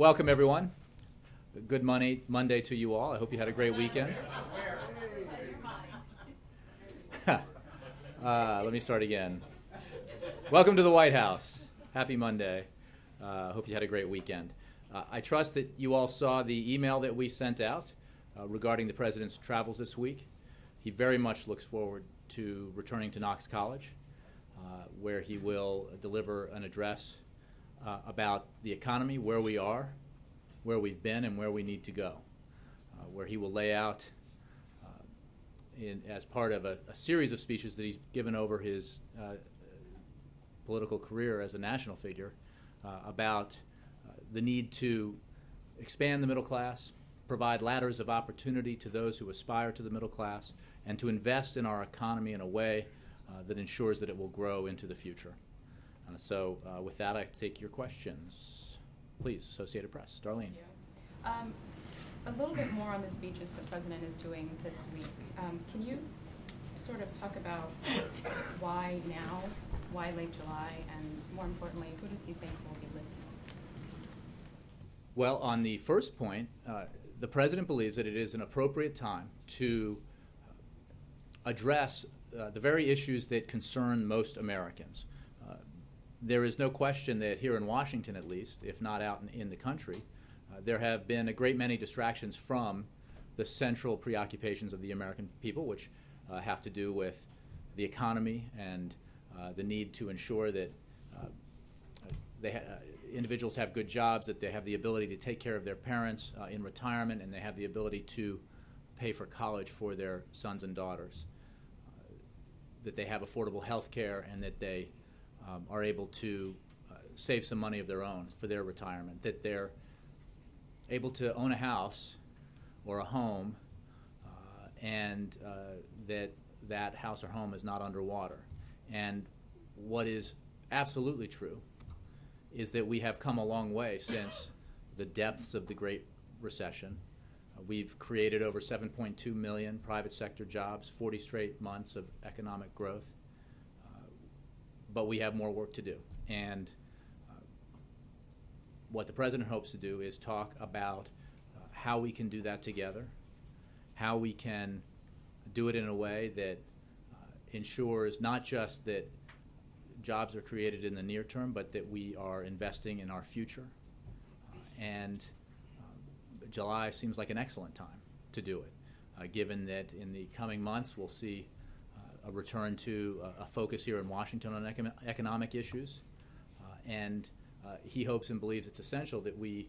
Welcome, everyone. Good Monday to you all. I hope you had a great weekend. Let me start again. Welcome to the White House. Happy Monday. Hope you had a great weekend. I trust that you all saw the email that we sent out regarding the President's travels this week. He very much looks forward to returning to Knox College, where he will deliver an address about the economy, where we are, where we've been, and where we need to go, where he will lay out as part of a series of speeches that he's given over his political career as a national figure about the need to expand the middle class, provide ladders of opportunity to those who aspire to the middle class, and to invest in our economy in a way that ensures that it will grow into the future. So with that, I take your questions. Please, Associated Press. Darlene. A little bit more on the speeches the President is doing this week. Can you sort of talk about why now, why late July, and more importantly, who does he think will be listening? Well, on the first point, the President believes that it is an appropriate time to address the very issues that concern most Americans. There is no question that here in Washington, at least, if not out in the country, there have been a great many distractions from the central preoccupations of the American people, which have to do with the economy and the need to ensure that individuals have good jobs, that they have the ability to take care of their parents in retirement, and they have the ability to pay for college for their sons and daughters, that they have affordable health care, and that they are able to save some money of their own for their retirement, that they're able to own a house or a home and that house or home is not underwater. And what is absolutely true is that we have come a long way since the depths of the Great Recession. We've created over 7.2 million private sector jobs, 40 straight months of economic growth. But we have more work to do. And what the President hopes to do is talk about how we can do that together, how we can do it in a way that ensures not just that jobs are created in the near term, but that we are investing in our future. July seems like an excellent time to do it, given that in the coming months we'll see a return to a focus here in Washington on economic issues. He hopes and believes it's essential that we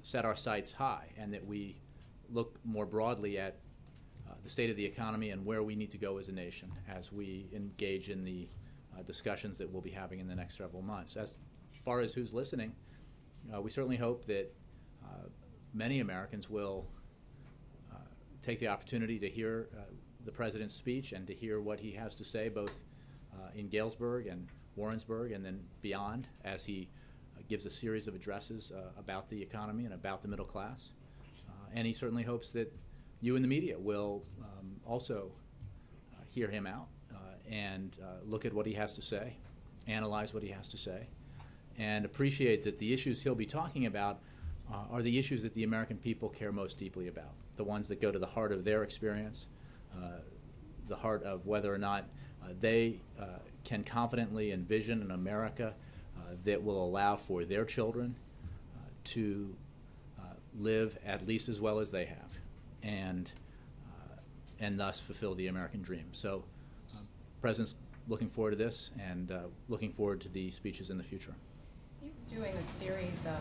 set our sights high and that we look more broadly at the state of the economy and where we need to go as a nation as we engage in the discussions that we'll be having in the next several months. As far as who's listening, we certainly hope that many Americans will take the opportunity to hear the President's speech and to hear what he has to say both in Galesburg and Warrensburg and then beyond as he gives a series of addresses about the economy and about the middle class. And he certainly hopes that you in the media will also hear him out and look at what he has to say, analyze what he has to say, and appreciate that the issues he'll be talking about are the issues that the American people care most deeply about, the ones that go to the heart of their experience, the heart of whether or not they can confidently envision an America that will allow for their children to live at least as well as they have, and thus fulfill the American dream. So, President's looking forward to this and looking forward to the speeches in the future. He was doing a series of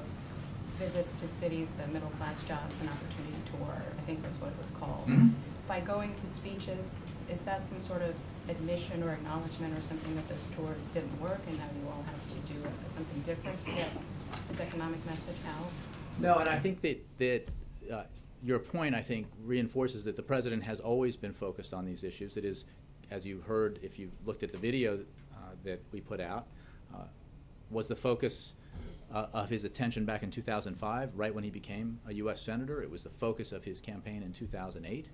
visits to cities, the Middle Class Jobs and Opportunity Tour, I think that's what it was called. Mm-hmm. By going to speeches, is that some sort of admission or acknowledgement or something that those tours didn't work and now you all have to do something different to get his economic message out? No, and I think that your point, I think, reinforces that the President has always been focused on these issues. It is, as you heard, if you looked at the video that we put out, was the focus of his attention back in 2005, right when he became a U.S. Senator. It was the focus of his campaign in 2008,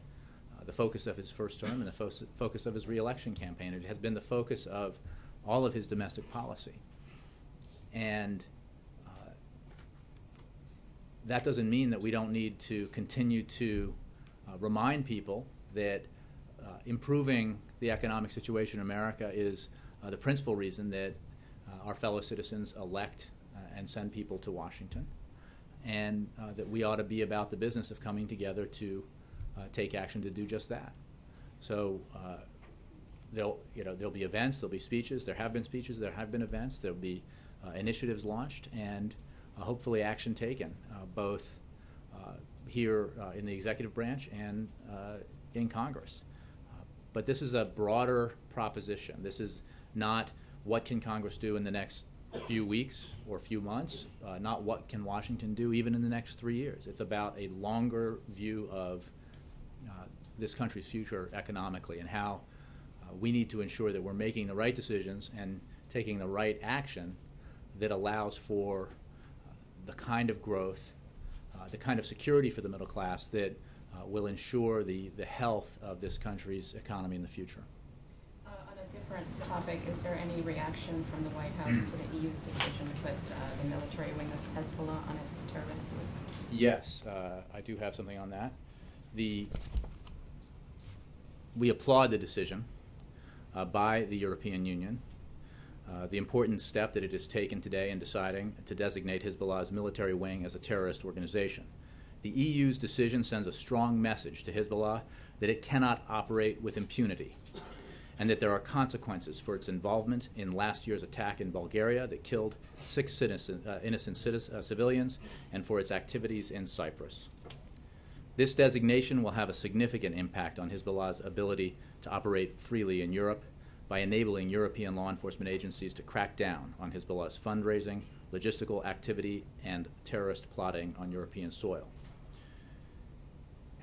the focus of his first term, and the focus of his re-election campaign. It has been the focus of all of his domestic policy. And that doesn't mean that we don't need to continue to remind people that improving the economic situation in America is the principal reason that our fellow citizens elect and send people to Washington, and that we ought to be about the business of coming together to take action to do just that. So there'll be events, there'll be speeches, there have been speeches, there have been events, there'll be initiatives launched, and hopefully action taken, both here in the executive branch and in Congress. But this is a broader proposition. This is not what can Congress do in the next few weeks or few months, not what can Washington do even in the next 3 years. It's about a longer view of this country's future economically, and how we need to ensure that we're making the right decisions and taking the right action that allows for the kind of growth, the kind of security for the middle class that will ensure the health of this country's economy in the future. On a different topic, is there any reaction from the White House to the EU's decision to put the military wing of Hezbollah on its terrorist list? Yes, I do have something on that. We applaud the decision by the European Union, the important step that it has taken today in deciding to designate Hezbollah's military wing as a terrorist organization. The EU's decision sends a strong message to Hezbollah that it cannot operate with impunity, and that there are consequences for its involvement in last year's attack in Bulgaria that killed 6 innocent civilians, and for its activities in Cyprus. This designation will have a significant impact on Hezbollah's ability to operate freely in Europe by enabling European law enforcement agencies to crack down on Hezbollah's fundraising, logistical activity, and terrorist plotting on European soil.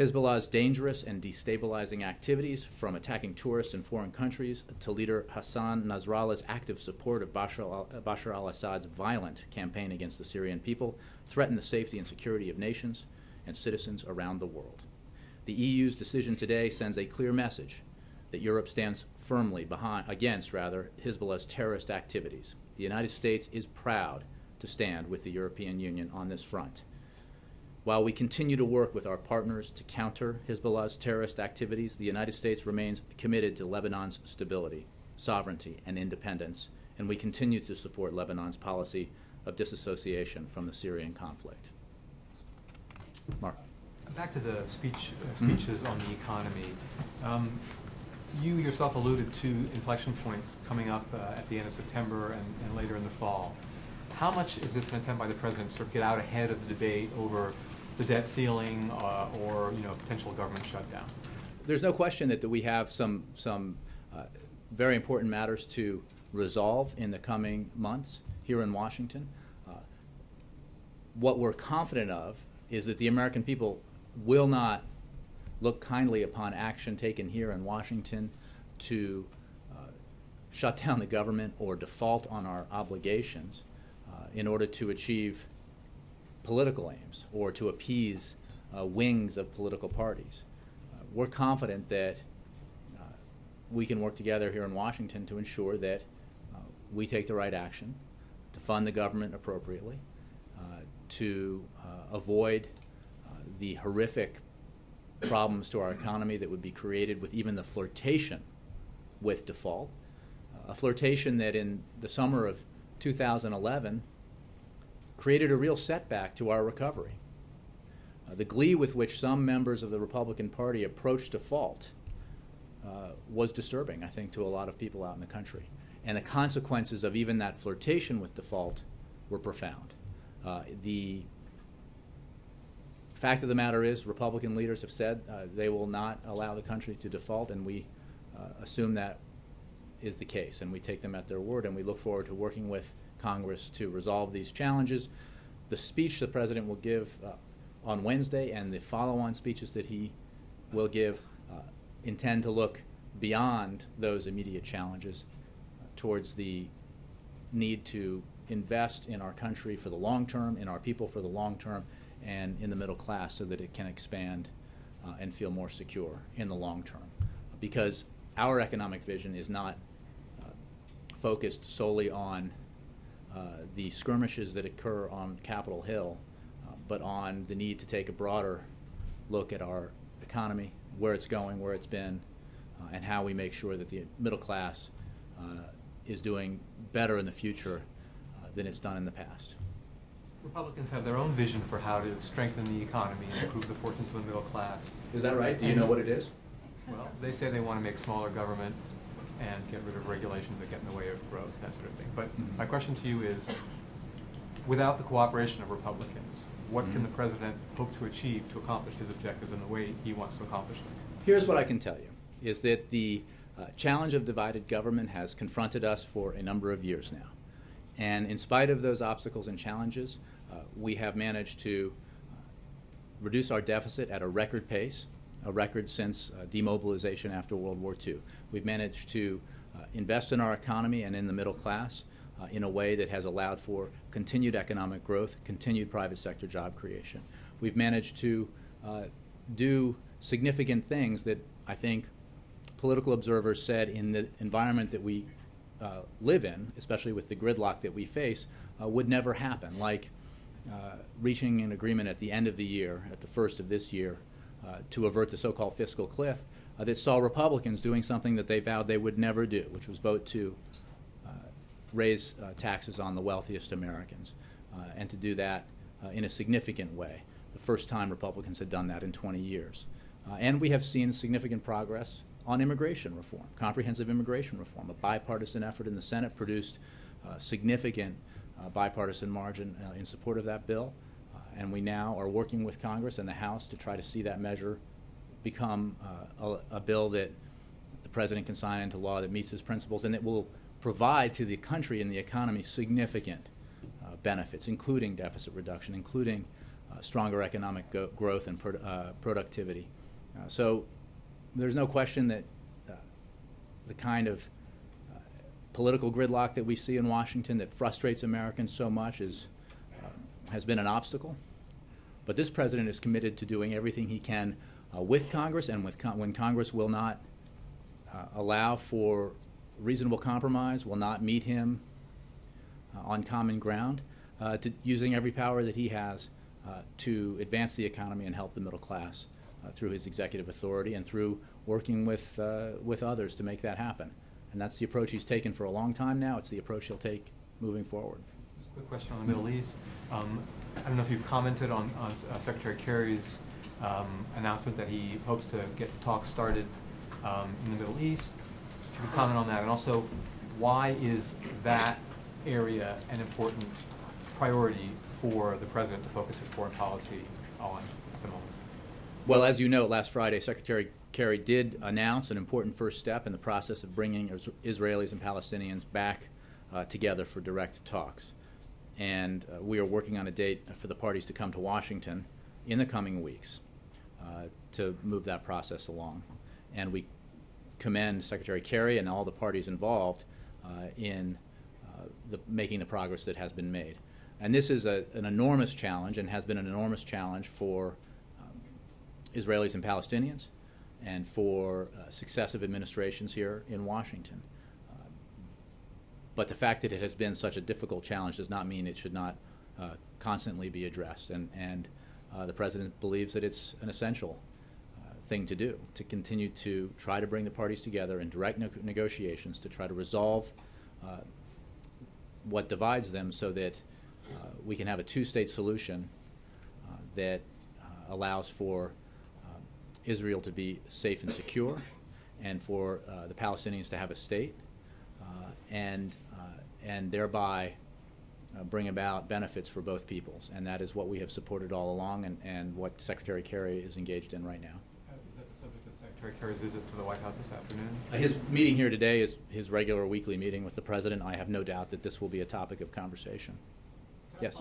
Hezbollah's dangerous and destabilizing activities, from attacking tourists in foreign countries to leader Hassan Nasrallah's active support of Bashar al-Assad's violent campaign against the Syrian people, threaten the safety and security of nations and citizens around the world. The EU's decision today sends a clear message that Europe stands firmly against Hezbollah's terrorist activities. The United States is proud to stand with the European Union on this front. While we continue to work with our partners to counter Hezbollah's terrorist activities, the United States remains committed to Lebanon's stability, sovereignty, and independence, and we continue to support Lebanon's policy of disassociation from the Syrian conflict. Mark. Back to the speeches on the economy. You yourself alluded to inflection points coming up at the end of September and later in the fall. How much is this an attempt by the president to sort of get out ahead of the debate over the debt ceiling or potential government shutdown? There's no question that we have some very important matters to resolve in the coming months here in Washington. What we're confident of is that the American people will not look kindly upon action taken here in Washington to shut down the government or default on our obligations in order to achieve political aims or to appease wings of political parties. We're confident that we can work together here in Washington to ensure that we take the right action, to fund the government appropriately, to avoid the horrific problems to our economy that would be created with even the flirtation with default, a flirtation that in the summer of 2011 created a real setback to our recovery. The glee with which some members of the Republican Party approached default was disturbing, I think, to a lot of people out in the country. And the consequences of even that flirtation with default were profound. The fact of the matter is, Republican leaders have said they will not allow the country to default, and we assume that is the case, and we take them at their word, and we look forward to working with Congress to resolve these challenges. The speech the President will give on Wednesday and the follow-on speeches that he will give intend to look beyond those immediate challenges towards the need to invest in our country for the long term, in our people for the long term, and in the middle class so that it can expand and feel more secure in the long term. Because our economic vision is not focused solely on the skirmishes that occur on Capitol Hill, but on the need to take a broader look at our economy, where it's going, where it's been, and how we make sure that the middle class is doing better in the future than it's done in the past. Republicans have their own vision for how to strengthen the economy and improve the fortunes of the middle class. Is that right? Do you know what it is? Well, they say they want to make smaller government and get rid of regulations that get in the way of growth, that sort of thing. But my question to you is, without the cooperation of Republicans, what can the president hope to achieve to accomplish his objectives in the way he wants to accomplish them? Here's what I can tell you, is that the challenge of divided government has confronted us for a number of years now. And in spite of those obstacles and challenges, we have managed to reduce our deficit at a record pace, a record since demobilization after World War II. We've managed to invest in our economy and in the middle class in a way that has allowed for continued economic growth, continued private sector job creation. We've managed to do significant things that I think political observers said in the environment that we live in, especially with the gridlock that we face, would never happen, like reaching an agreement at the end of the year, at the first of this year, to avert the so-called fiscal cliff that saw Republicans doing something that they vowed they would never do, which was vote to raise taxes on the wealthiest Americans, and to do that in a significant way. The first time Republicans had done that in 20 years. And we have seen significant progress on immigration reform, comprehensive immigration reform. A bipartisan effort in the Senate produced significant bipartisan margin in support of that bill. And we now are working with Congress and the House to try to see that measure become a bill that the President can sign into law that meets his principles and that will provide to the country and the economy significant benefits, including deficit reduction, including stronger economic growth and productivity. So there's no question that the kind of political gridlock that we see in Washington that frustrates Americans so much has been an obstacle. But this president is committed to doing everything he can with Congress, and when Congress will not allow for reasonable compromise, will not meet him on common ground, to using every power that he has to advance the economy and help the middle class through his executive authority and through working with others to make that happen. And that's the approach he's taken for a long time now. It's the approach he'll take moving forward. Just a quick question on the Middle East. I don't know if you've commented on Secretary Kerry's announcement that he hopes to get talks started in the Middle East. If you could comment on that, and also why is that area an important priority for the president to focus his foreign policy on at the moment? Well, as you know, last Friday, Secretary Kerry did announce an important first step in the process of bringing Israelis and Palestinians back together for direct talks. And we are working on a date for the parties to come to Washington in the coming weeks to move that process along. And we commend Secretary Kerry and all the parties involved in making the progress that has been made. And this is an enormous challenge, and has been an enormous challenge for Israelis and Palestinians, and for successive administrations here in Washington. But the fact that it has been such a difficult challenge does not mean it should not constantly be addressed. And the President believes that it's an essential thing to do, to continue to try to bring the parties together in direct negotiations to try to resolve what divides them, so that we can have a two-state solution that allows for Israel to be safe and secure, and for the Palestinians to have a state, and thereby bring about benefits for both peoples. And that is what we have supported all along, and what Secretary Kerry is engaged in right now. Is that the subject of Secretary Kerry's visit to the White House this afternoon? His meeting here today is his regular weekly meeting with the President. I have no doubt that this will be a topic of conversation. Yes?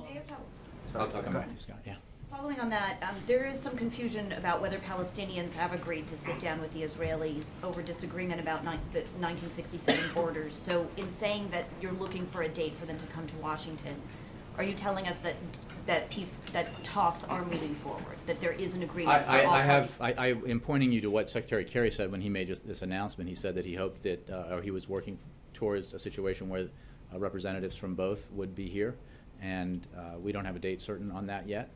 I'll come back to you, Scott. Yeah. Following on that, there is some confusion about whether Palestinians have agreed to sit down with the Israelis over disagreement about the 1967 borders. So in saying that you're looking for a date for them to come to Washington, are you telling us that talks are moving forward, that there is an agreement for all parties? I am pointing you to what Secretary Kerry said when he made this announcement. He said that he hoped that, or he was working towards a situation where representatives from both would be here, and we don't have a date certain on that yet.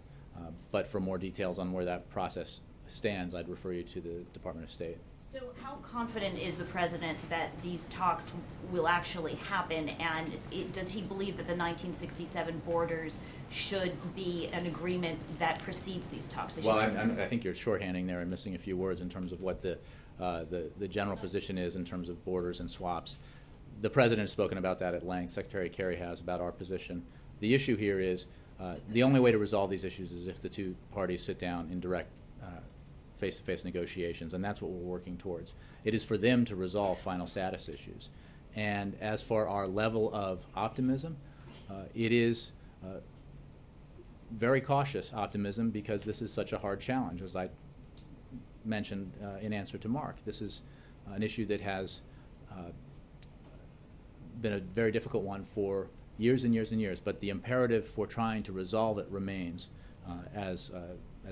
But for more details on where that process stands, I'd refer you to the Department of State. So how confident is the president that these talks will actually happen, and does he believe that the 1967 borders should be an agreement that precedes these talks? Well, I think you're shorthanding there and missing a few words in terms of what the general position is in terms of borders and swaps. The president has spoken about that at length. Secretary Kerry has about our position. The issue here is the only way to resolve these issues is if the two parties sit down in direct face-to-face negotiations, and that's what we're working towards. It is for them to resolve final status issues. And as for our level of optimism, it is very cautious optimism because this is such a hard challenge. As I mentioned in answer to Mark, this is an issue that has been a very difficult one for years and years and years, but the imperative for trying to resolve it remains as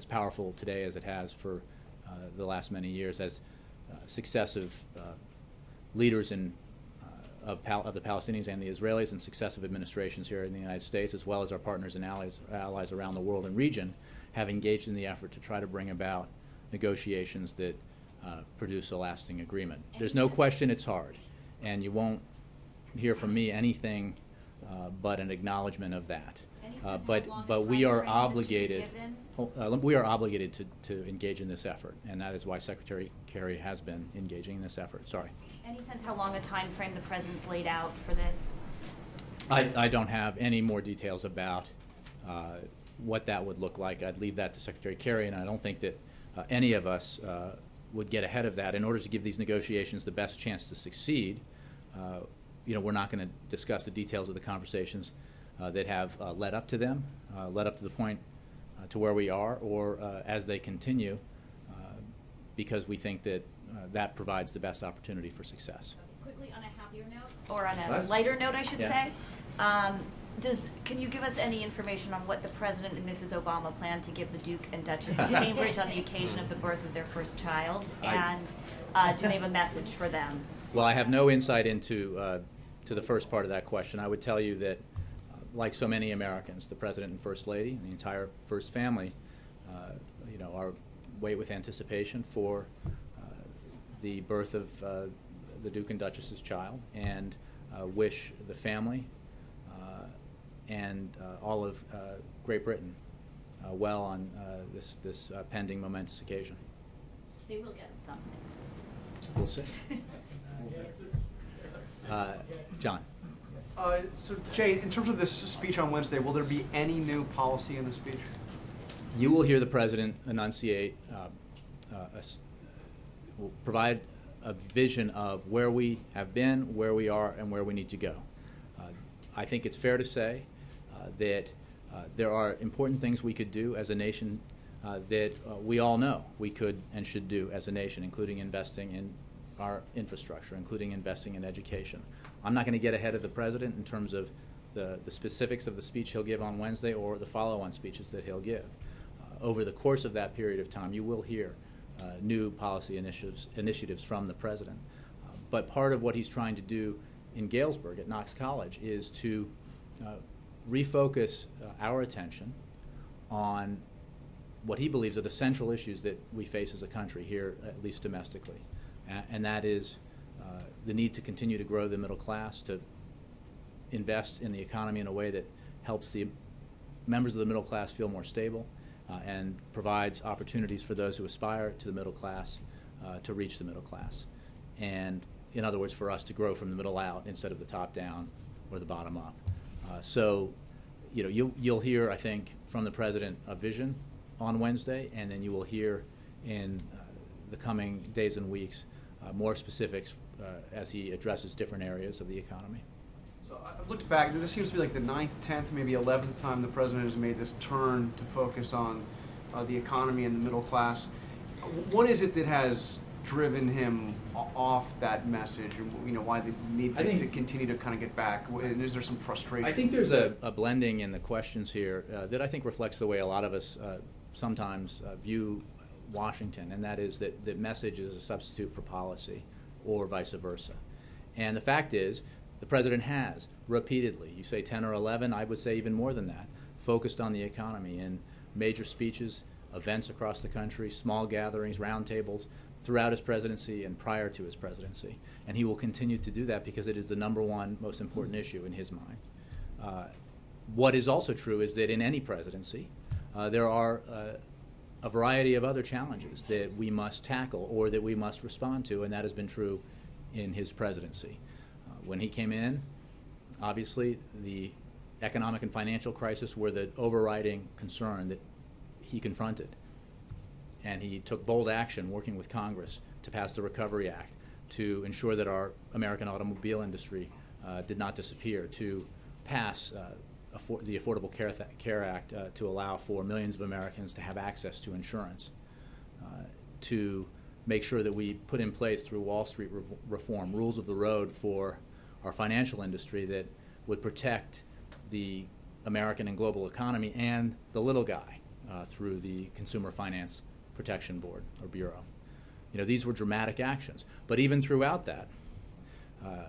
powerful today as it has for the last many years, as successive leaders of the Palestinians and the Israelis and successive administrations here in the United States, as well as our partners and allies around the world and region, have engaged in the effort to try to bring about negotiations that produce a lasting agreement. There's no question it's hard, and you won't hear from me anything but an acknowledgement of that. But we are obligated. We are obligated to engage in this effort, and that is why Secretary Kerry has been engaging in this effort. Sorry. Any sense how long a time frame the president's laid out for this? I don't have any more details about what that would look like. I'd leave that to Secretary Kerry, and I don't think that any of us would get ahead of that. In order to give these negotiations the best chance to succeed, we're not going to discuss the details of the conversations that have led up to them, led up to the point to where we are, or as they continue, because we think that that provides the best opportunity for success. Quickly, on a happier note, or on a lighter note, I should say, can you give us any information on what the President and Mrs. Obama plan to give the Duke and Duchess of Cambridge on the occasion of the birth of their first child, and do they have a message for them? Well, I have no insight into to the first part of that question. I would tell you that, like so many Americans, the President and First Lady and the entire First Family, are wait with anticipation for the birth of the Duke and Duchess's child, and wish the family and all of Great Britain well on this pending momentous occasion. They will get something. We'll see. John. So, Jay, in terms of this speech on Wednesday, will there be any new policy in the speech? You will hear the President enunciate, will provide a vision of where we have been, where we are, and where we need to go. I think it's fair to say that there are important things we could do as a nation that we all know we could and should do as a nation, including investing in our infrastructure, including investing in education. I'm not going to get ahead of the President in terms of the specifics of the speech he'll give on Wednesday or the follow-on speeches that he'll give. Over the course of that period of time, you will hear new policy initiatives from the President. But part of what he's trying to do in Galesburg at Knox College is to refocus our attention on what he believes are the central issues that we face as a country here, at least domestically. And that is the need to continue to grow the middle class, to invest in the economy in a way that helps the members of the middle class feel more stable and provides opportunities for those who aspire to the middle class to reach the middle class. And in other words, for us to grow from the middle out instead of the top down or the bottom up. So, you'll hear, I think, from the President a vision on Wednesday, and then you will hear in the coming days and weeks more specifics as he addresses different areas of the economy. So I've looked back. This seems to be like the 9th, 10th, maybe 11th time the President has made this turn to focus on the economy and the middle class. What is it that has driven him off that message, and why they need to continue to kind of get back? And is there some frustration? I think there's a blending in the questions here that I think reflects the way a lot of us sometimes view Washington, and that is that message is a substitute for policy, or vice versa. And the fact is, the President has repeatedly, you say 10 or 11, I would say even more than that, focused on the economy. And major speeches, events across the country, small gatherings, roundtables, throughout his presidency and prior to his presidency. And he will continue to do that because it is the #1 most important issue in his mind. What is also true is that in any presidency, there are a variety of other challenges that we must tackle or that we must respond to, and that has been true in his presidency. When he came in, obviously the economic and financial crisis were the overriding concern that he confronted. And he took bold action working with Congress to pass the Recovery Act, to ensure that our American automobile industry did not disappear, to pass the Affordable Care Act to allow for millions of Americans to have access to insurance, to make sure that we put in place through Wall Street reform rules of the road for our financial industry that would protect the American and global economy and the little guy through the Consumer Finance Protection Board, or Bureau. You know, these were dramatic actions. But even throughout that,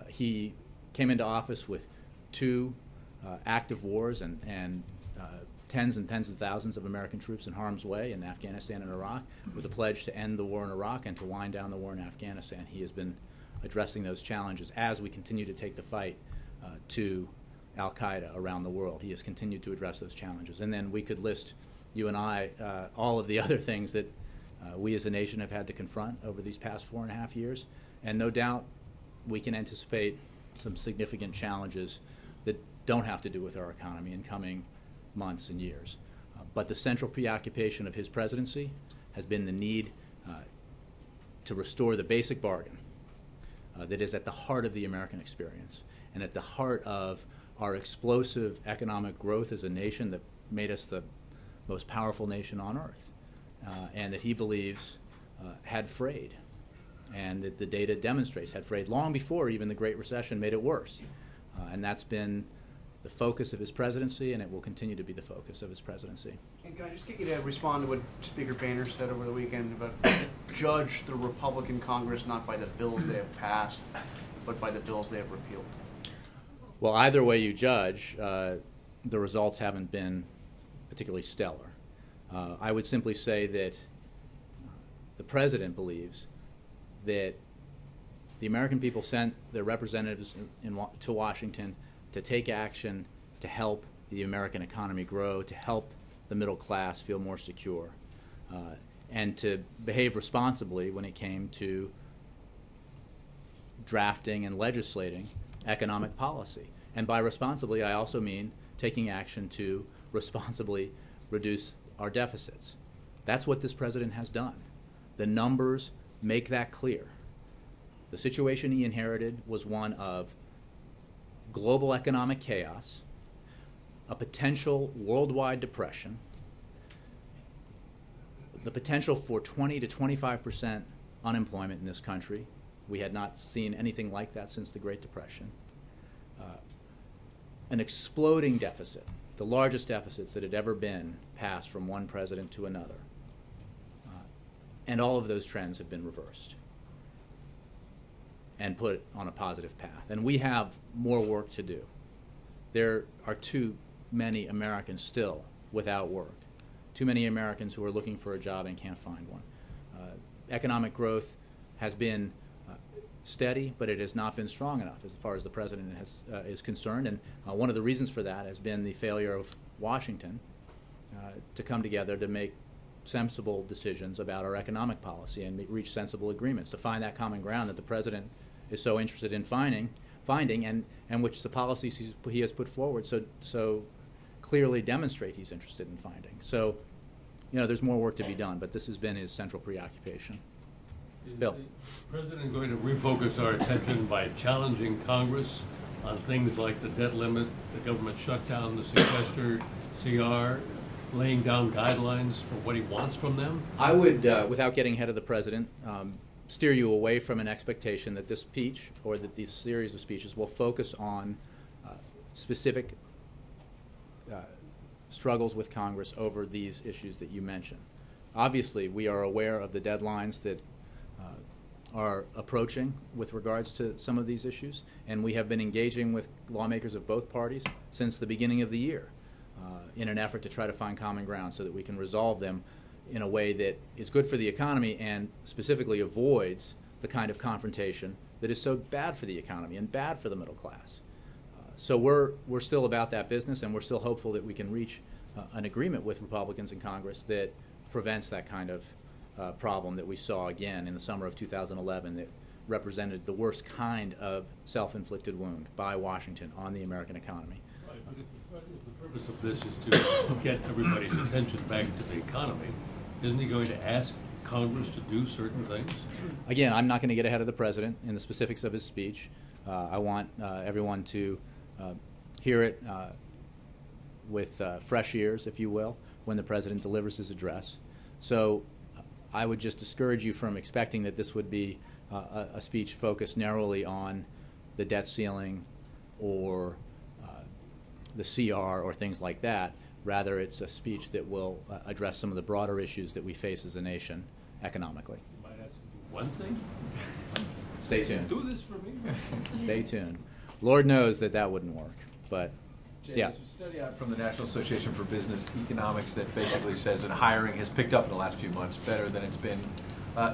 he came into office with 2 active wars and tens and tens of thousands of American troops in harm's way in Afghanistan and Iraq, with a pledge to end the war in Iraq and to wind down the war in Afghanistan. He has been addressing those challenges as we continue to take the fight to Al-Qaeda around the world. He has continued to address those challenges. And then we could list, you and I, all of the other things that we as a nation have had to confront over these past 4.5 years. And no doubt we can anticipate some significant challenges that don't have to do with our economy in coming months and years. But the central preoccupation of his presidency has been the need to restore the basic bargain that is at the heart of the American experience and at the heart of our explosive economic growth as a nation that made us the most powerful nation on earth, and that he believes had frayed, and that the data demonstrates had frayed long before even the Great Recession made it worse. And that's been the focus of his presidency, and it will continue to be the focus of his presidency. And can I just get you to respond to what Speaker Boehner said over the weekend about judge the Republican Congress not by the bills they have passed, but by the bills they have repealed? Well, either way you judge, the results haven't been particularly stellar. I would simply say that the president believes that the American people sent their representatives to Washington to take action to help the American economy grow, to help the middle class feel more secure, and to behave responsibly when it came to drafting and legislating economic policy. And by responsibly, I also mean taking action to responsibly reduce our deficits. That's what this president has done. The numbers make that clear. The situation he inherited was one of global economic chaos, a potential worldwide depression, the potential for 20 to 25% unemployment in this country. We had not seen anything like that since the Great Depression. An exploding deficit, the largest deficits that had ever been passed from one president to another. And all of those trends have been reversed and put on a positive path. And we have more work to do. There are too many Americans still without work, too many Americans who are looking for a job and can't find one. Economic growth has been steady, but it has not been strong enough as far as the president is concerned. And one of the reasons for that has been the failure of Washington to come together to make sensible decisions about our economic policy and reach sensible agreements, to find that common ground that the president is so interested in finding and which the policies he has put forward so clearly demonstrate he's interested in finding. So, you know, there's more work to be done, but this has been his central preoccupation. Is Bill. the president going to refocus our attention by challenging Congress on things like the debt limit, the government shutdown, the sequester, CR, laying down guidelines for what he wants from them? I would, without getting ahead of the president, steer you away from an expectation that this speech or that these series of speeches will focus on specific struggles with Congress over these issues that you mentioned. Obviously, we are aware of the deadlines that are approaching with regards to some of these issues, and we have been engaging with lawmakers of both parties since the beginning of the year. in an effort to try to find common ground so that we can resolve them in a way that is good for the economy and specifically avoids the kind of confrontation that is so bad for the economy and bad for the middle class. So we're still about that business, and we're still hopeful that we can reach an agreement with Republicans in Congress that prevents that kind of problem that we saw again in the summer of 2011 that represented the worst kind of self-inflicted wound by Washington on the American economy. Right, but if the purpose of this is to get everybody's attention back to the economy, isn't he going to ask Congress to do certain things? Again, I'm not going to get ahead of the president in the specifics of his speech. I want everyone to hear it with fresh ears, if you will, when the president delivers his address. So I would just discourage you from expecting that this would be a speech focused narrowly on the debt ceiling or the CR or things like that. Rather, it's a speech that will address some of the broader issues that we face as a nation economically. You might ask him to do one thing. Stay tuned. Do this for me. Stay tuned. Lord knows that wouldn't work, but Jay, yeah. there's a study out from the National Association for Business Economics that basically says that hiring has picked up in the last few months better than it's been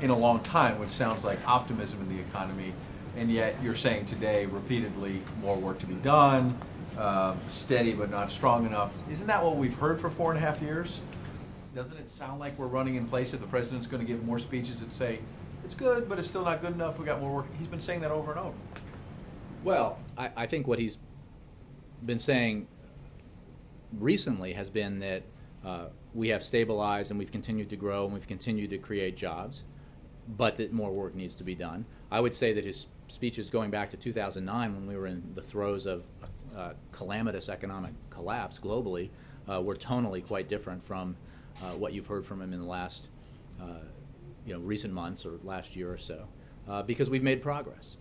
in a long time, which sounds like optimism in the economy. And yet you're saying today repeatedly more work to be done, steady but not strong enough. Isn't that what we've heard for 4.5 years? Doesn't it sound like we're running in place if the president's going to give more speeches that say, it's good, but it's still not good enough, we got more work? He's been saying that over and over. Well, I think what he's been saying recently has been that we have stabilized and we've continued to grow and we've continued to create jobs, but that more work needs to be done. I would say that his speeches going back to 2009 when we were in the throes of calamitous economic collapse globally were tonally quite different from what you've heard from him in the last recent months or last year or so, because we've made progress.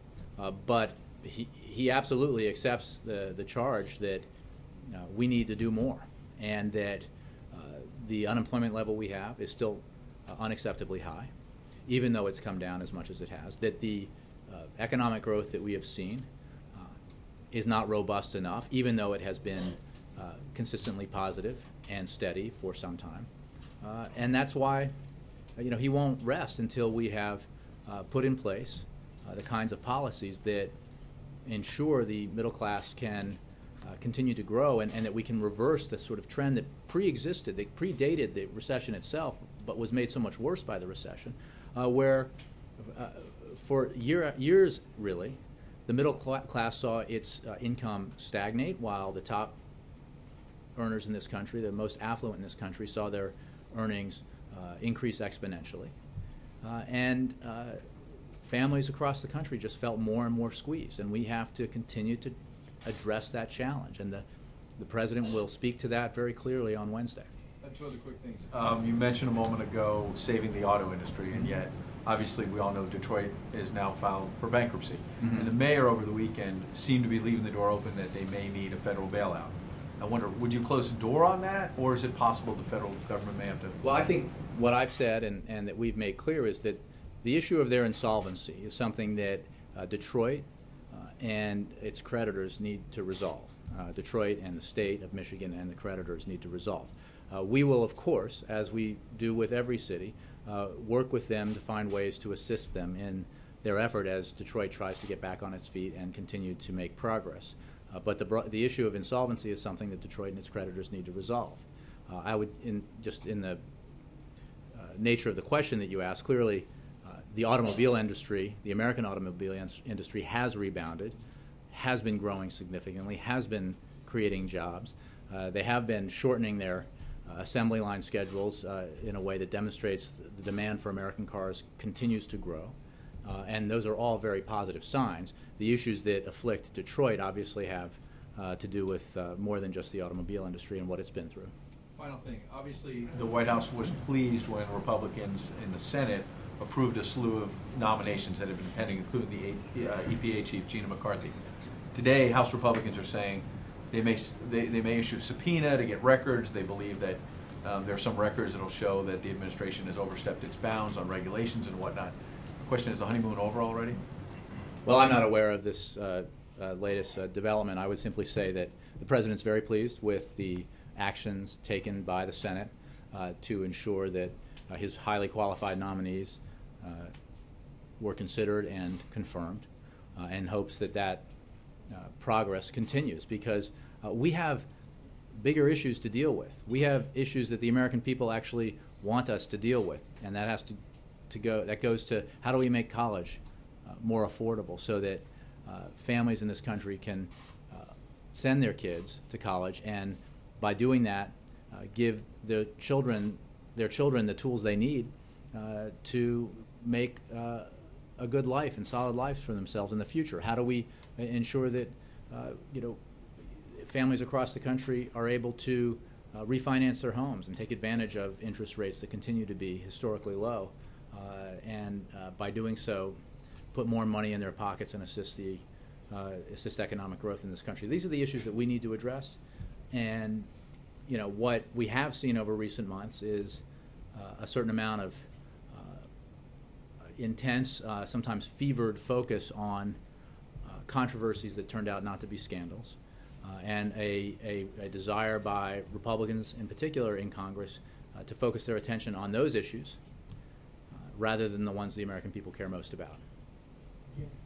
But he absolutely accepts the charge that we need to do more, and that the unemployment level we have is still unacceptably high, even though it's come down as much as it has, that the economic growth that we have seen is not robust enough, even though it has been consistently positive and steady for some time. And that's why he won't rest until we have put in place the kinds of policies that ensure the middle class can continue to grow, and that we can reverse the sort of trend that pre-existed, that predated the recession itself, but was made so much worse by the recession, where for years, really, the middle class saw its income stagnate while the top earners in this country, the most affluent in this country, saw their earnings increase exponentially. And families across the country just felt more and more squeezed, and we have to continue to address that challenge. And the president will speak to that very clearly on Wednesday. Two other quick things. You mentioned a moment ago saving the auto industry, and yet obviously we all know Detroit is now filed for bankruptcy. Mm-hmm. And the mayor over the weekend seemed to be leaving the door open that they may need a federal bailout. I wonder, would you close the door on that, or is it possible the federal government may have to? Well, I think what I've said and that we've made clear is that the issue of their insolvency is something that Detroit and its creditors need to resolve. Detroit and the state of Michigan and the creditors need to resolve. We will, of course, as we do with every city, work with them to find ways to assist them in their effort as Detroit tries to get back on its feet and continue to make progress. But the issue of insolvency is something that Detroit and its creditors need to resolve. I would, in the nature of the question that you asked, clearly the automobile industry, the American automobile industry has rebounded, has been growing significantly, has been creating jobs. They have been shortening their assembly line schedules in a way that demonstrates the demand for American cars continues to grow. And those are all very positive signs. The issues that afflict Detroit obviously have to do with more than just the automobile industry and what it's been through. Final thing, obviously the White House was pleased when Republicans in the Senate approved a slew of nominations that have been pending, including the EPA chief, Gina McCarthy. Today, House Republicans are saying they may issue a subpoena to get records. They believe that there are some records that will show that the administration has overstepped its bounds on regulations and whatnot. The question is the honeymoon over already? Well, I'm not aware of this latest development. I would simply say that the president's very pleased with the actions taken by the Senate to ensure that his highly qualified nominees were considered and confirmed, and hopes that that progress continues, because we have bigger issues to deal with. We have issues that the American people actually want us to deal with, and that has to go. That goes to how do we make college more affordable so that families in this country can send their kids to college, and by doing that, give their children the tools they need to make a good life and solid lives for themselves in the future. How do we ensure that families across the country are able to refinance their homes and take advantage of interest rates that continue to be historically low, and by doing so, put more money in their pockets and assist economic growth in this country? These are the issues that we need to address, and what we have seen over recent months is a certain amount of intense, sometimes fevered focus on controversies that turned out not to be scandals, and a desire by Republicans in particular in Congress to focus their attention on those issues rather than the ones the American people care most about.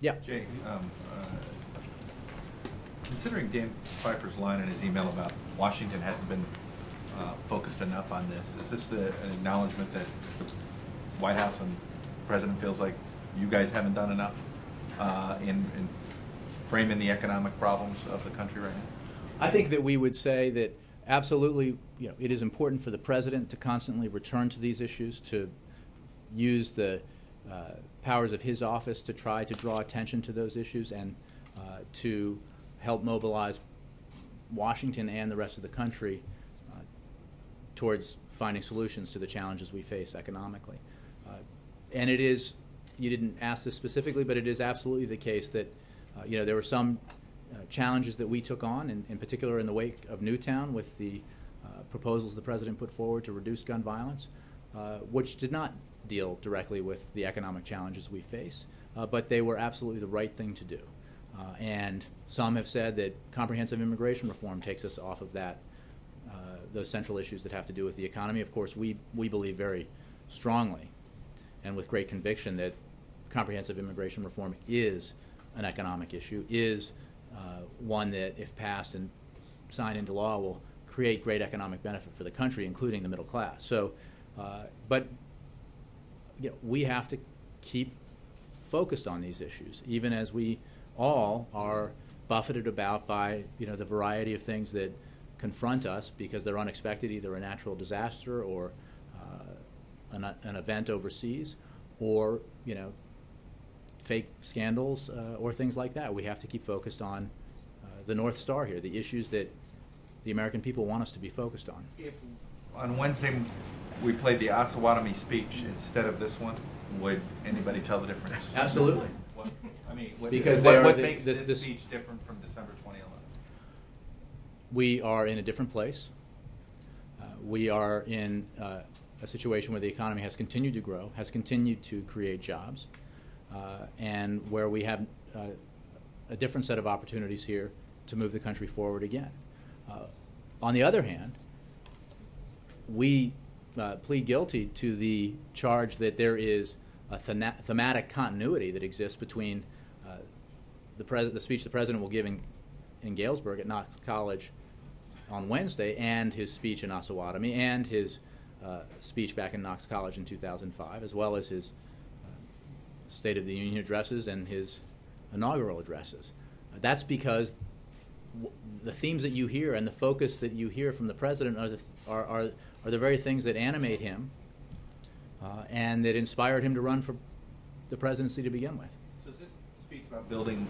Yeah. Jay, considering Dan Pfeiffer's line in his email about Washington hasn't been focused enough on this, is this an acknowledgement that the White House and the President feels like you guys haven't done enough in framing the economic problems of the country right now? I think that we would say that absolutely, it is important for the President to constantly return to these issues, to use the powers of his office to try to draw attention to those issues, and to help mobilize Washington and the rest of the country towards finding solutions to the challenges we face economically. And it is, you didn't ask this specifically, but it is absolutely the case that there were some challenges that we took on, in particular in the wake of Newtown with the proposals the President put forward to reduce gun violence, which did not deal directly with the economic challenges we face, but they were absolutely the right thing to do. And some have said that comprehensive immigration reform takes us off of those central issues that have to do with the economy. Of course, we believe very strongly and with great conviction that comprehensive immigration reform is an economic issue, is one that, if passed and signed into law, will create great economic benefit for the country, including the middle class. So, but we have to keep focused on these issues, even as we all are buffeted about by the variety of things that confront us because they're unexpected, either a natural disaster or an event overseas, or fake scandals or things like that. We have to keep focused on the North Star here, the issues that the American people want us to be focused on. If on Wednesday we played the Osawatomie speech instead of this one, would anybody tell the difference? Absolutely. Because what makes this speech different from December 2011? We are in a different place. We are in a situation where the economy has continued to grow, has continued to create jobs, and where we have a different set of opportunities here to move the country forward again. On the other hand, we plead guilty to the charge that there is a thematic continuity that exists between the speech the President will give in Galesburg at Knox College on Wednesday, and his speech in Osawatomie, and his speech back in Knox College in 2005, as well as his State of the Union addresses and his inaugural addresses. That's because the themes that you hear and the focus that you hear from the President are the very things that animate him and that inspired him to run for the presidency to begin with. So is this speech about building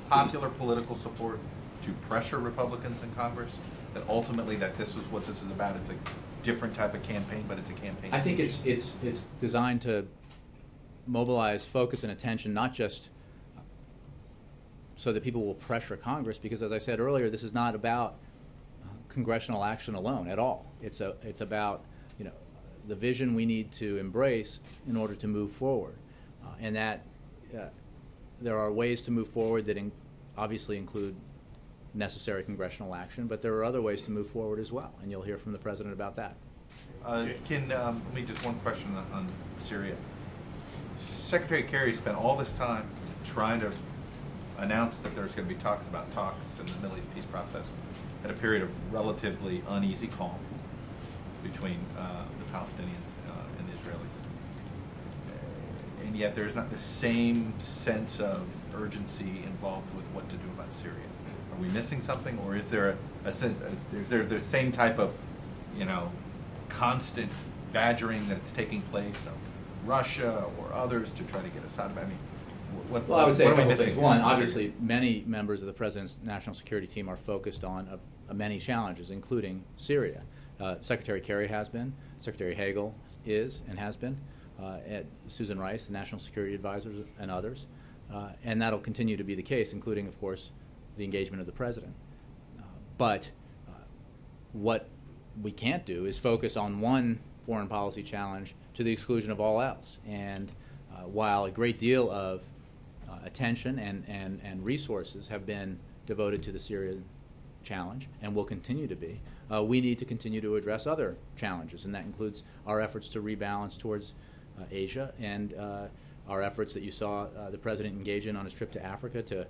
popular political support to pressure Republicans in Congress, that ultimately that this is what this is about? It's a different type of campaign, but it's a campaign. I think it's designed to mobilize focus and attention, not just so that people will pressure Congress, because as I said earlier, this is not about congressional action alone at all. It's about the vision we need to embrace in order to move forward, and that there are ways to move forward that obviously include necessary congressional action, but there are other ways to move forward as well, and you'll hear from the President about that. Let me just one question on Syria. Secretary Kerry spent all this time trying to announce that there's going to be talks in the Middle East peace process at a period of relatively uneasy calm between the Palestinians and the Israelis. And yet there's not the same sense of urgency involved with what to do about Syria. Are we missing something, or is there is there the same type of, constant badgering that's taking place of Russia or others to try to get Assad? I mean, Well, I would say a what are we couple things. missing? One, obviously, many members of the President's national security team are focused on many challenges, including Syria. Secretary Kerry has been, Secretary Hagel is and has been, Susan Rice, the National Security Advisors, and others. And that'll continue to be the case, including, of course, the engagement of the President. But what we can't do is focus on one foreign policy challenge to the exclusion of all else. And while a great deal of attention and resources have been devoted to the Syrian challenge, and will continue to be, we need to continue to address other challenges, and that includes our efforts to rebalance towards Asia, and our efforts that you saw the President engage in on his trip to Africa to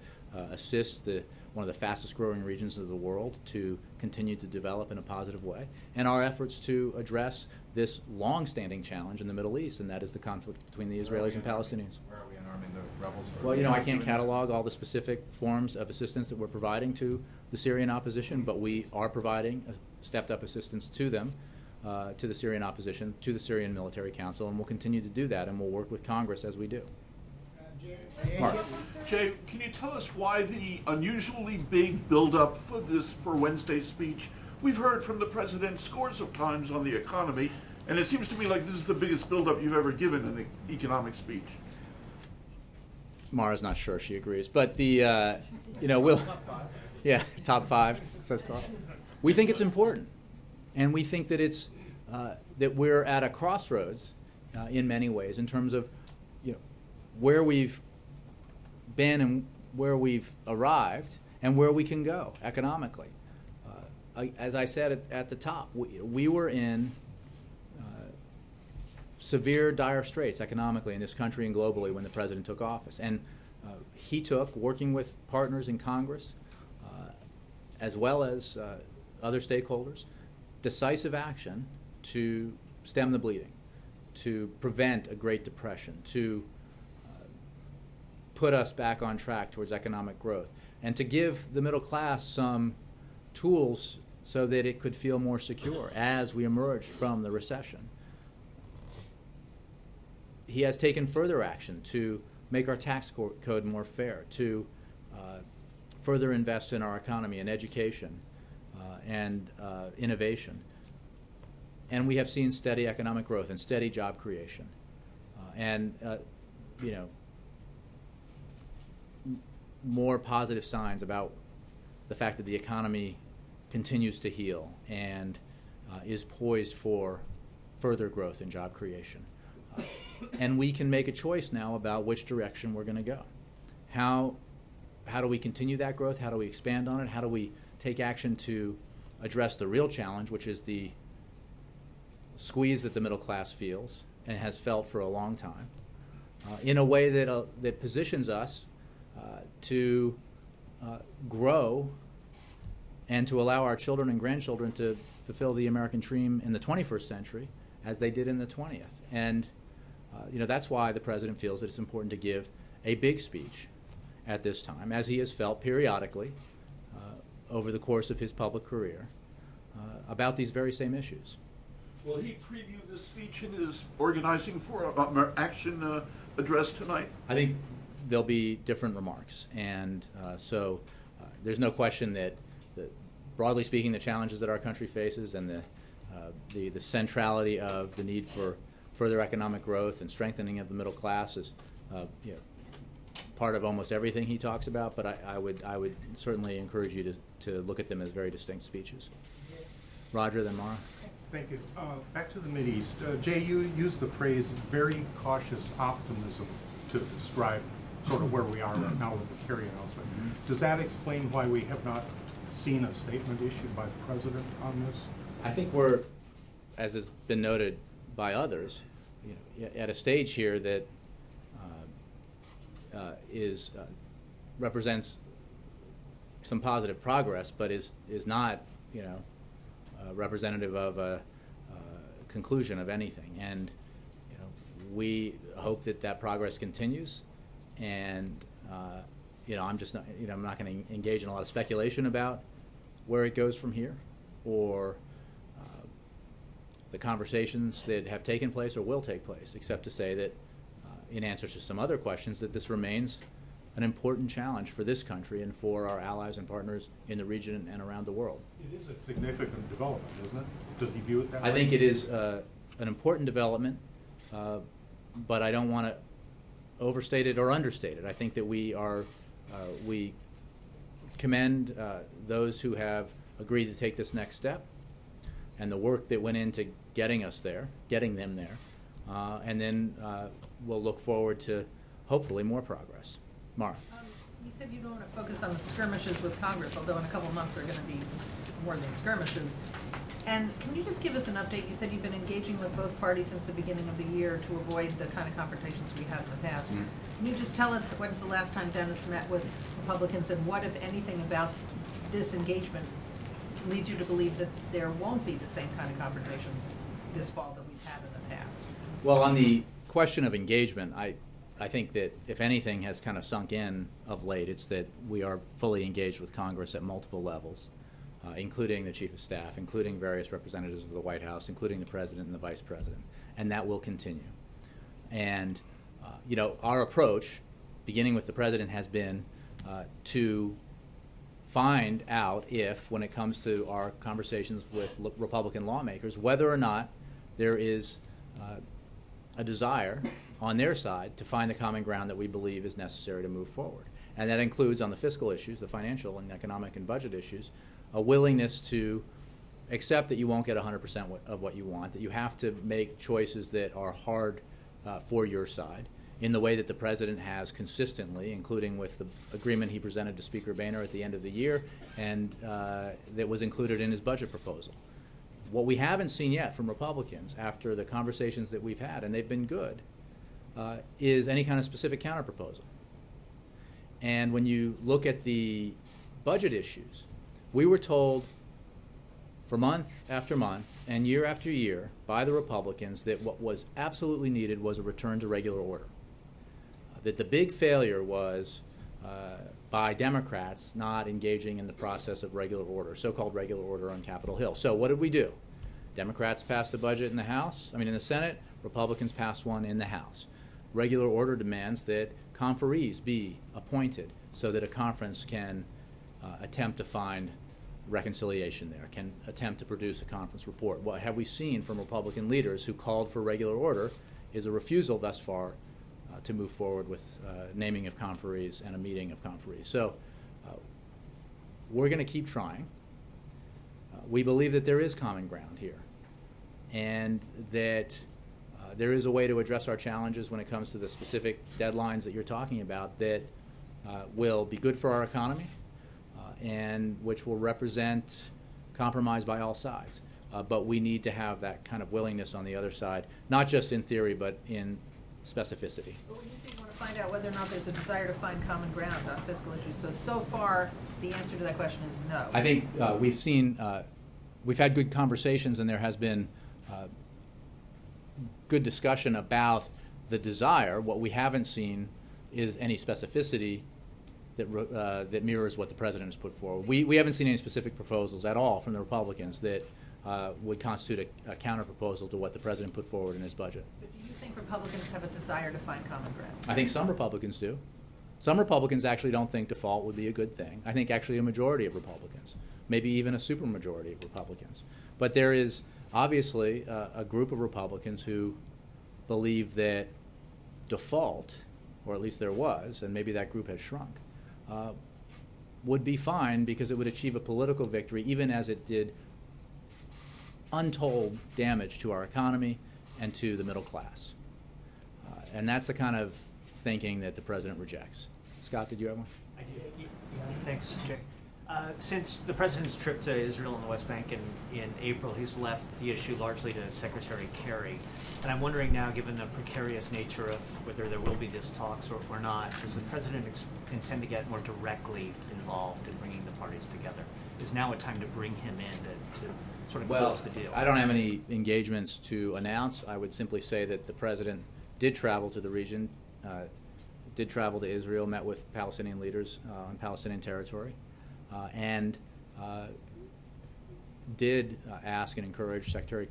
assist one of the fastest growing regions of the world to continue to develop in a positive way, and our efforts to address this long-standing challenge in the Middle East, and that is the conflict between the Israelis and Palestinians. Where are we unarming the rebels? Well, I can't catalog all the specific forms of assistance that we're providing to the Syrian opposition, but we are providing stepped-up assistance to them, to the Syrian opposition, to the Syrian Military Council, and we'll continue to do that, and we'll work with Congress as we do. Mark. Jay, can you tell us why the unusually big buildup for Wednesday's speech? We've heard from the President scores of times on the economy, and it seems to me like this is the biggest buildup you've ever given in the economic speech. Mara's not sure she agrees, but we'll, yeah, top five, says Carl. We think it's important, and we think that it's that we're at a crossroads in many ways in terms of where we've been and where we've arrived and where we can go economically. As I said at the top, we were in severe, dire straits economically in this country and globally when the President took office. And he took, working with partners in Congress, as well as other stakeholders, decisive action to stem the bleeding, to prevent a Great Depression, to put us back on track towards economic growth, and to give the middle class some tools so that it could feel more secure as we emerged from the recession. He has taken further action to make our tax code more fair, to further invest in our economy and education and innovation. And we have seen steady economic growth and steady job creation. More positive signs about the fact that the economy continues to heal and is poised for further growth and job creation. And we can make a choice now about which direction we're going to go. How do we continue that growth? How do we expand on it? How do we take action to address the real challenge, which is the squeeze that the middle class feels and has felt for a long time, in a way that positions us to grow and to allow our children and grandchildren to fulfill the American dream in the 21st century as they did in the 20th. And that's why the President feels that it's important to give a big speech at this time, as he has felt periodically over the course of his public career about these very same issues. Will he preview this speech in his organizing for action address tonight? I think there'll be different remarks, and so there's no question that, broadly speaking, the challenges that our country faces and the centrality of the need for further economic growth and strengthening of the middle class is part of almost everything he talks about. But I would certainly encourage you to look at them as very distinct speeches. Roger, then Mara. Thank you. Back to the Mideast. Jay, you used the phrase very cautious optimism to describe sort of where we are right now with the Kerry announcement. Does that explain why we have not seen a statement issued by the president on this? I think we're, as has been noted by others, at a stage here that represents some positive progress, but is not, representative of a conclusion of anything. And we hope that progress continues. And I'm just not, I'm not going to engage in a lot of speculation about where it goes from here, or the conversations that have taken place or will take place, except to say that in answer to some other questions, that this remains an important challenge for this country and for our allies and partners in the region and around the world. It is a significant development, isn't it? Does he view it that way? I think it is an important development, but I don't want to overstate it or understate it. I think that we commend those who have agreed to take this next step, and the work that went into getting them there, and then we'll look forward to hopefully more progress. Mara. You said you don't want to focus on the skirmishes with Congress, although in a couple of months there are going to be more than skirmishes. And can you just give us an update? You said you've been engaging with both parties since the beginning of the year to avoid the kind of confrontations we had in the past. Mm-hmm. Can you just tell us when's the last time Dennis met with Republicans, and what, if anything, about this engagement leads you to believe that there won't be the same kind of confrontations this fall that we've had in the past? Well, on the question of engagement, I think that if anything has kind of sunk in of late, it's that we are fully engaged with Congress at multiple levels, including the Chief of Staff, including various representatives of the White House, including the President and the Vice President, and that will continue. And our approach, beginning with the President, has been to find out if, when it comes to our conversations with Republican lawmakers, whether or not there is a desire on their side to find the common ground that we believe is necessary to move forward. And that includes, on the fiscal issues, the financial and economic and budget issues, a willingness to accept that you won't get 100% of what you want, that you have to make choices that are hard for your side, in the way that the President has consistently, including with the agreement he presented to Speaker Boehner at the end of the year, and that was included in his budget proposal. What we haven't seen yet from Republicans after the conversations that we've had, and they've been good, is any kind of specific counterproposal. And when you look at the budget issues, we were told for month after month and year after year by the Republicans that what was absolutely needed was a return to regular order. That the big failure was by Democrats not engaging in the process of regular order, so-called regular order on Capitol Hill. So what did we do? Democrats passed a budget in the Senate, Republicans passed one in the House. Regular order demands that conferees be appointed so that a conference can attempt to find reconciliation there, can attempt to produce a conference report. What have we seen from Republican leaders who called for regular order is a refusal thus far to move forward with naming of conferees and a meeting of conferees. So we're going to keep trying. We believe that there is common ground here, and that there is a way to address our challenges when it comes to the specific deadlines that you're talking about that will be good for our economy and which will represent compromise by all sides. But we need to have that kind of willingness on the other side, not just in theory, but in specificity. But when you say you want to find out whether or not there's a desire to find common ground on fiscal issues, so far the answer to that question is no. I think we've had good conversations, and there has been good discussion about the desire. What we haven't seen is any specificity that mirrors what the President has put forward. We haven't seen any specific proposals at all from the Republicans that would constitute a counter-proposal to what the President put forward in his budget. But do you think Republicans have a desire to find common ground? I think some Republicans do. Some Republicans actually don't think default would be a good thing. I think actually a majority of Republicans, maybe even a supermajority of Republicans. But there is obviously a group of Republicans who believe that default, or at least there was, and maybe that group has shrunk, would be fine because it would achieve a political victory, even as it did untold damage to our economy and to the middle class. And that's the kind of thinking that the President rejects. Scott, did you have one? I did. Yeah, thanks, Jay. Since the president's trip to Israel and the West Bank in April, he's left the issue largely to Secretary Kerry. And I'm wondering now, given the precarious nature of whether there will be these talks or not, does the president intend to get more directly involved in bringing the parties together? Is now a time to bring him in to sort of close the deal? I don't have any engagements to announce. I would simply say that the president did travel to the region, did travel to Israel, met with Palestinian leaders on Palestinian territory, and did ask and encourage Secretary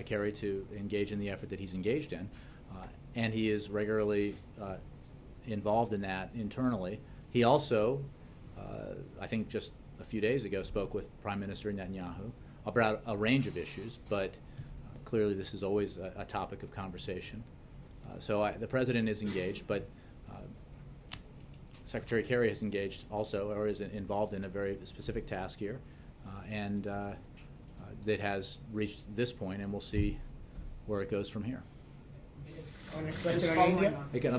Kerry to engage in the effort that he's engaged in, and he is regularly involved in that internally. He also, I think just a few days ago, spoke with Prime Minister Netanyahu about a range of issues, but clearly this is always a topic of conversation. So the president is engaged, but Secretary Kerry is engaged also, or is involved in a very specific task here, and that has reached this point, and we'll see where it goes from here. Let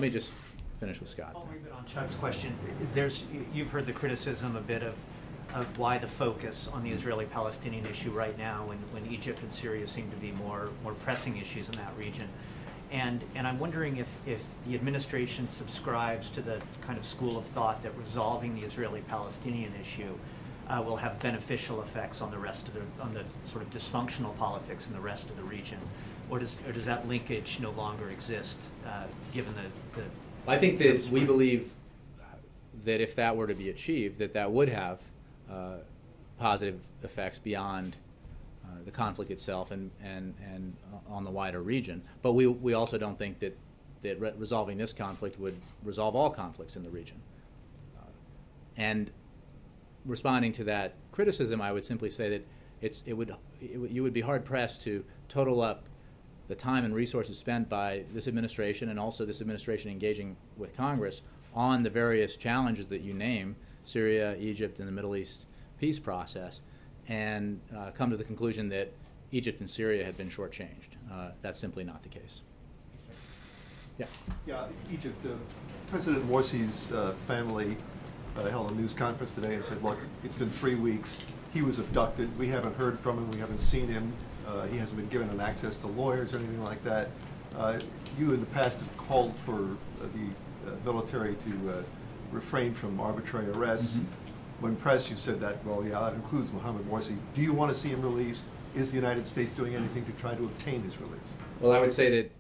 me just finish with Scott. Following a bit on Chuck's question, you've heard the criticism a bit of why the focus on the Israeli-Palestinian issue right now, when Egypt and Syria seem to be more pressing issues in that region. And I'm wondering if the administration subscribes to the kind of school of thought that resolving the Israeli-Palestinian issue will have beneficial effects on the rest of on the sort of dysfunctional politics in the rest of the region, or does that linkage no longer exist, given the I think that we believe that if that were to be achieved, that would have positive effects beyond the conflict itself and on the wider region. But we also don't think that resolving this conflict would resolve all conflicts in the region. And responding to that criticism, I would simply say that you would be hard pressed to total up the time and resources spent by this administration and also this administration engaging with Congress on the various challenges that you name, Syria, Egypt, and the Middle East peace process, and come to the conclusion that Egypt and Syria had been shortchanged. That's simply not the case. Yeah. Yeah, Egypt. President Morsi's family held a news conference today and said, look, it's been 3 weeks. He was abducted. We haven't heard from him. We haven't seen him. He hasn't been given an access to lawyers or anything like that. You in the past have called for the military to refrain from arbitrary arrests. Mm-hmm. When pressed, you said that, well, yeah, that includes Mohammed Morsi. Do you want to see him released? Is the United States doing anything to try to obtain his release? Well, I would say that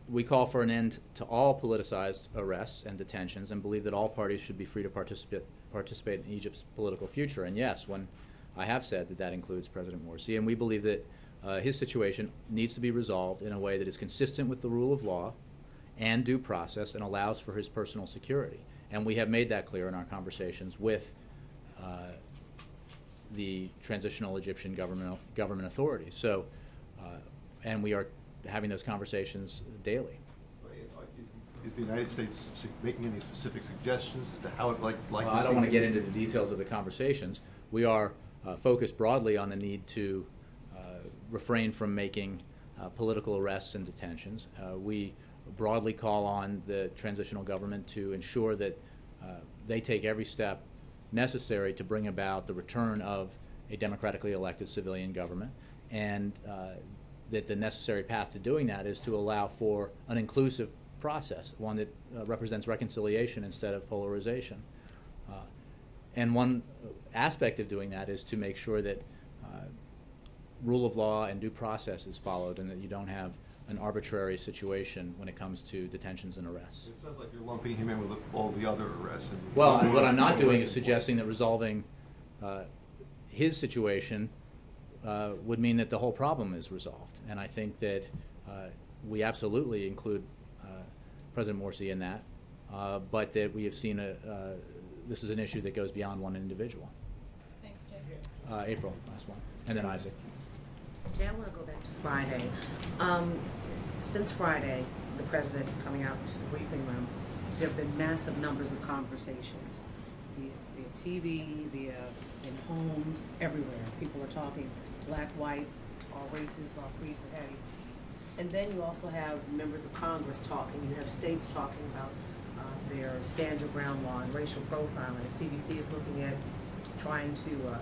we call for an end to all politicized arrests and detentions and believe that all parties should be free to participate in Egypt's political future. And yes, when I have said that includes President Morsi, and we believe that his situation needs to be resolved in a way that is consistent with the rule of law and due process and allows for his personal security. And we have made that clear in our conversations with the transitional Egyptian government authorities. So, and we are having those conversations daily. Is the United States making any specific suggestions as to how it like? Well, I don't want to get into the details of the conversations. We are focused broadly on the need to refrain from making political arrests and detentions. We broadly call on the transitional government to ensure that they take every step necessary to bring about the return of a democratically elected civilian government, and that the necessary path to doing that is to allow for an inclusive process, one that represents reconciliation instead of polarization. And one aspect of doing that is to make sure that rule of law and due process is followed and that you don't have an arbitrary situation when it comes to detentions and arrests. It sounds like you're lumping him in with all the other arrests. Well, what I'm not doing is suggesting that resolving his situation would mean that the whole problem is resolved. And I think that we absolutely include President Morsi in that, but that we have seen this is an issue that goes beyond one individual. Thanks, Jay. April, last one, and then Isaac. Jay, I want to go back to Friday. Since Friday, the president coming out to the briefing room, there have been massive numbers of conversations, via TV, via in homes, everywhere. People are talking black, white, all races, all creeds, what have you. And then you also have members of Congress talking. You have states talking about their stand your ground law and racial profiling. The CDC is looking at trying to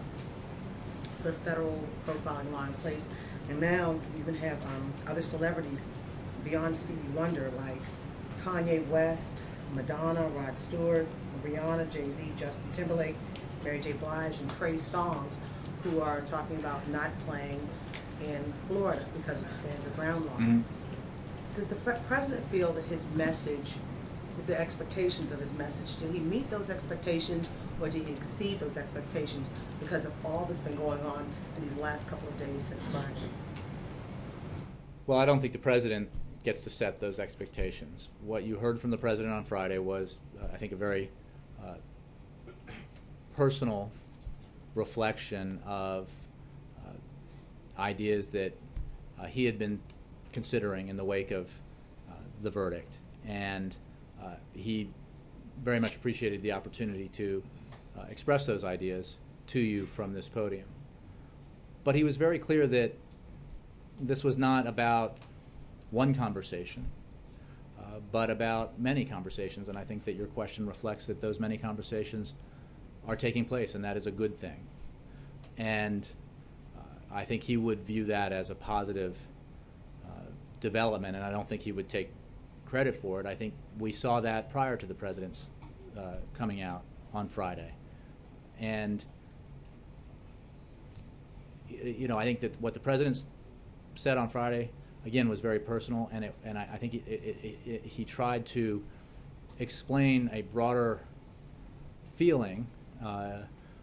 put a federal profiling law in place. And now you even have other celebrities beyond Stevie Wonder, like Kanye West, Madonna, Rod Stewart, Rihanna, Jay-Z, Justin Timberlake, Mary J. Blige, and Trey Songz, who are talking about not playing in Florida because of the stand your ground law. Mm-hmm. Does the president feel that his message, the expectations of his message, did he meet those expectations or did he exceed those expectations because of all that's been going on in these last couple of days since Friday? Well, I don't think the president gets to set those expectations. What you heard from the president on Friday was, I think, a very personal reflection of ideas that he had been considering in the wake of the verdict. And he very much appreciated the opportunity to express those ideas to you from this podium. But he was very clear that this was not about one conversation, but about many conversations, and I think that your question reflects that those many conversations are taking place, and that is a good thing. And I think he would view that as a positive development, and I don't think he would take credit for it. I think we saw that prior to the president's coming out on Friday. And you know, I think that what the president said on Friday, again, was very personal, and I think he tried to explain a broader feeling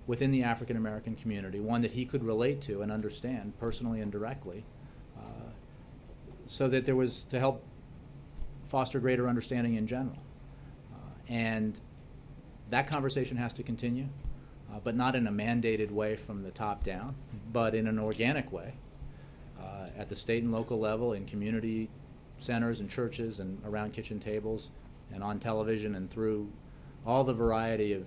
within the African American community, one that he could relate to and understand personally and directly, so that there was to help foster greater understanding in general. And that conversation has to continue, but not in a mandated way from the top down, but in an organic way at the state and local level, in community centers and churches and around kitchen tables and on television and through all the variety of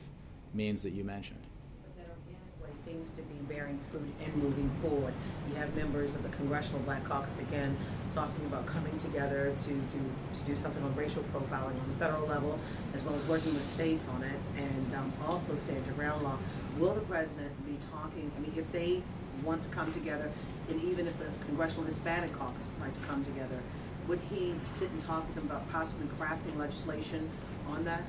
means that you mentioned. But that organic way seems to be bearing fruit and moving forward. You have members of the Congressional Black Caucus again talking about coming together to do something on racial profiling on the federal level, as well as working with states on it, and also stand your ground law. Will the president be talking, I mean, if they want to come together, and even if the Congressional Hispanic Caucus would like to come together, would he sit and talk with them about possibly crafting legislation on that?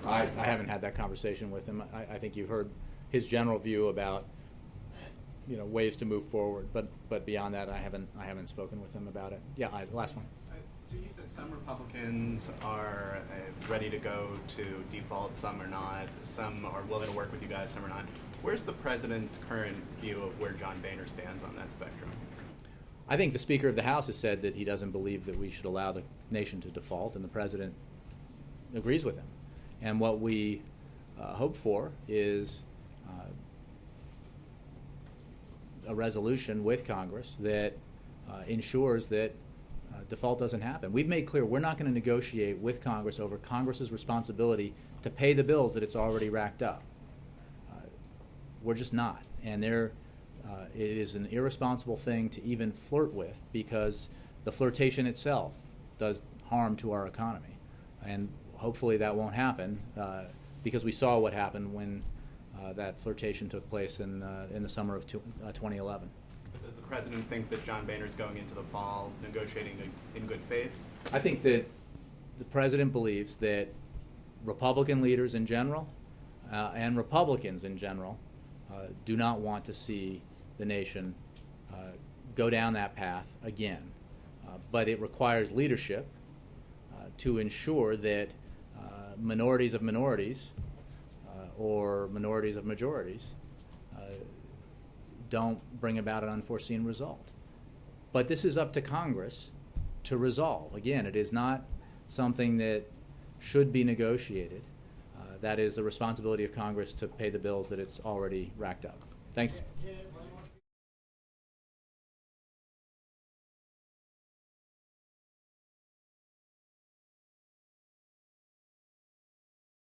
I haven't had that conversation with him. I think you've heard his general view about, you know, ways to move forward, but beyond that, I haven't spoken with him about it. Yeah, last one. So you said some Republicans are ready to go to default, some are not, some are willing to work with you guys, some are not. Where's the president's current view of where John Boehner stands on that spectrum? I think the Speaker of the House has said that he doesn't believe that we should allow the nation to default, and the president agrees with him. And what we hope for is a resolution with Congress that ensures that default doesn't happen. We've made clear we're not going to negotiate with Congress over Congress's responsibility to pay the bills that it's already racked up. We're just not. And it is an irresponsible thing to even flirt with, because the flirtation itself does harm to our economy. And hopefully that won't happen, because we saw what happened when that flirtation took place in the summer of 2011. Does the president think that John Boehner is going into the fall negotiating in good faith? I think that the president believes that Republican leaders in general and Republicans in general do not want to see the nation go down that path again. But it requires leadership to ensure that minorities of minorities or minorities of majorities don't bring about an unforeseen result. But this is up to Congress to resolve. Again, it is not something that should be negotiated. That is the responsibility of Congress to pay the bills that it's already racked up. Thanks.